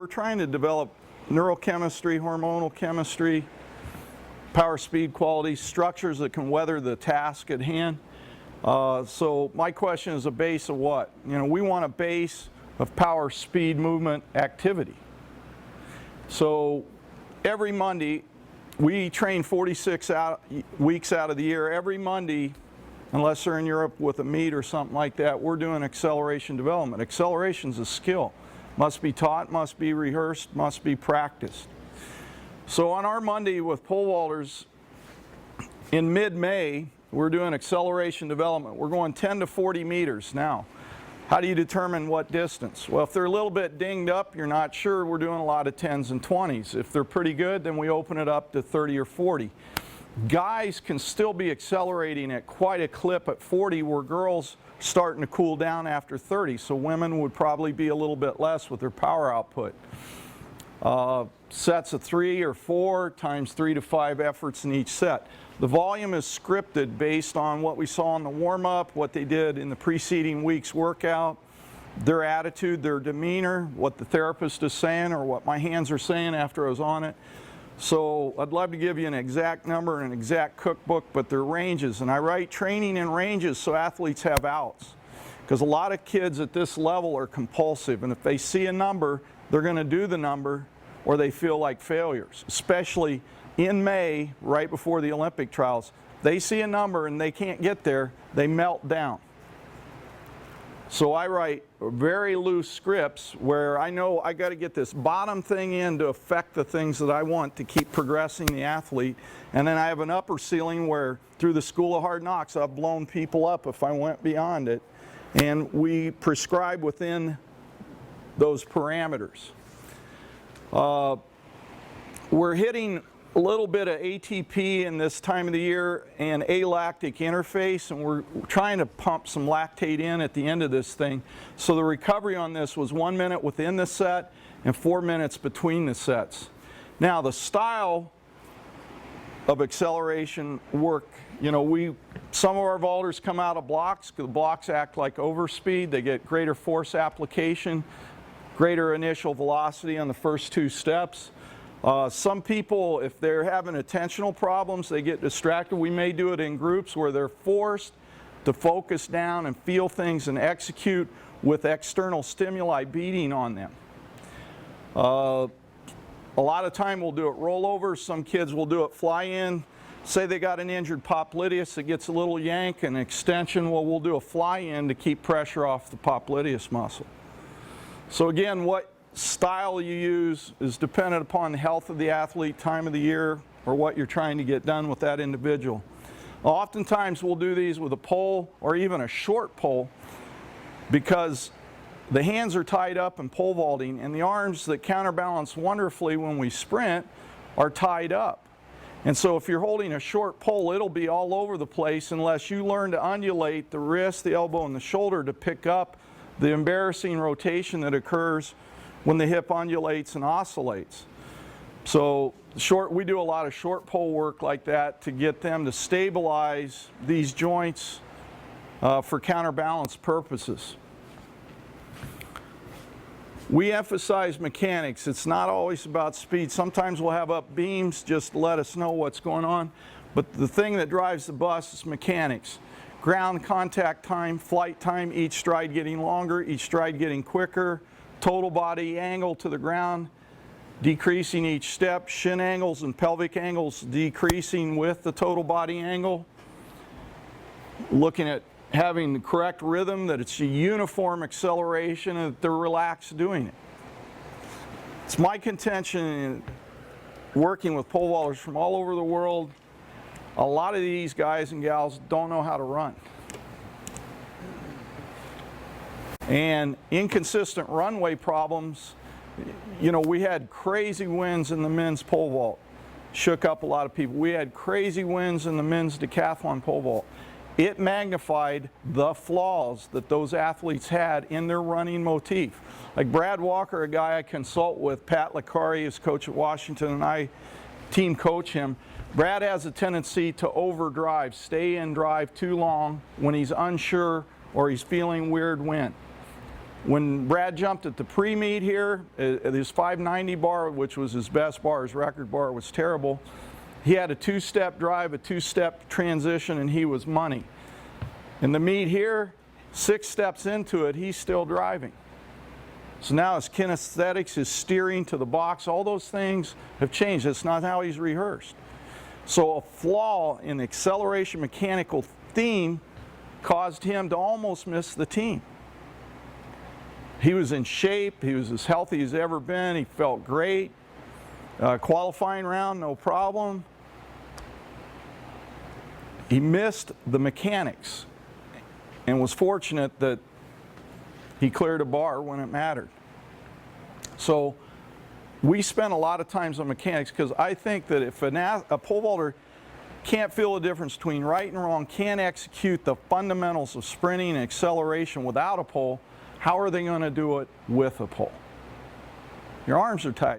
We're trying to develop neurochemistry, hormonal chemistry, power, speed, quality, structures that can weather the task at hand. So my question is a base of what? You know, we want a base of power, speed, movement, activity. So every Monday, we train 46 weeks out of the year. Every Monday, unless they're in Europe with a meet or something like that, we're doing acceleration development. Acceleration is a skill. Must be taught, must be rehearsed, must be practiced. So on our Monday with pole vaulters in mid-May, we're doing acceleration development. We're going 10 to 40 meters now. How do you determine what distance? Well, if they're a little bit dinged up, you're not sure, we're doing a lot of 10s and 20s. If they're pretty good, then we open it up to 30 or 40. Guys can still be accelerating at quite a clip at 40, where girls starting to cool down after 30. So women would probably be a little bit less with their power output. Sets of 3 or 4 times 3 to 5 efforts in each set. The volume is scripted based on what we saw in the warm-up, what they did in the preceding week's workout, their attitude, their demeanor, what the therapist is saying or what my hands are saying after I was on it. So I'd love to give you an exact number and an exact cookbook, but they're ranges. And I write training in ranges so athletes have outs. Because a lot of kids at this level are compulsive, and if they see a number, they're going to do the number or they feel like failures, especially in May, right before the Olympic trials. They see a number and they can't get there, they melt down. So I write very loose scripts where I know I got to get this bottom thing in to affect the things that I want to keep progressing the athlete. And then I have an upper ceiling where through the School of Hard Knocks I've blown people up if I went beyond it. And we prescribe within those parameters. We're hitting a little bit of ATP in this time of the year and alactic interface, and we're trying to pump some lactate in at the end of this thing. So the recovery on this was 1 minute within the set and 4 minutes between the sets. Now the style of acceleration work, you know, some of our vaulters come out of blocks because the blocks act like overspeed. They get greater force application, greater initial velocity on the first 2 steps. Some people, if they're having attentional problems, they get distracted. We may do it in groups where they're forced to focus down and feel things and execute with external stimuli beating on them. A lot of time we'll do it rollovers. Some kids will do it fly-in. Say they got an injured popliteus that gets a little yank and extension. Well, we'll do a fly-in to keep pressure off the popliteus muscle. So again, what style you use is dependent upon the health of the athlete, time of the year, or what you're trying to get done with that individual. Oftentimes we'll do these with a pole or even a short pole because the hands are tied up in pole vaulting and the arms that counterbalance wonderfully when we sprint are tied up. And so if you're holding a short pole, it'll be all over the place unless you learn to undulate the wrist, the elbow, and the shoulder to pick up the embarrassing rotation that occurs when the hip undulates and oscillates. So we do a lot of short pole work like that to get them to stabilize these joints for counterbalance purposes. We emphasize mechanics. It's not always about speed. Sometimes we'll have up beams just to let us know what's going on. But the thing that drives the bus is mechanics. Ground contact time, flight time, each stride getting longer, each stride getting quicker, total body angle to the ground decreasing each step, shin angles and pelvic angles decreasing with the total body angle. Looking at having the correct rhythm, that it's a uniform acceleration and that they're relaxed doing it. It's my contention in working with pole vaulters from all over the world, a lot of these guys and gals don't know how to run. And inconsistent runway problems, you know, we had crazy winds in the men's pole vault. Shook up a lot of people. We had crazy winds in the men's decathlon pole vault. It magnified the flaws that those athletes had in their running motif. Like Brad Walker, a guy I consult with, Pat Licari, his coach at Washington, and I team coach him. Brad has a tendency to overdrive, stay in drive too long when he's unsure or he's feeling weird wind. When Brad jumped at the pre-meet here, his 590 bar, which was his best bar, his record bar was terrible. He had a two-step drive, a two-step transition, and he was money. In the meet here, 6 steps into it, he's still driving. So now his kinesthetics, his steering to the box, all those things have changed. It's not how he's rehearsed. So a flaw in the acceleration mechanical theme caused him to almost miss the team. He was in shape, he was as healthy as ever been, he felt great. Qualifying round, no problem. He missed the mechanics and was fortunate that he cleared a bar when it mattered. So we spent a lot of times on mechanics because I think that if a pole vaulter can't feel the difference between right and wrong, can't execute the fundamentals of sprinting and acceleration without a pole, how are they going to do it with a pole? Your arms are tight.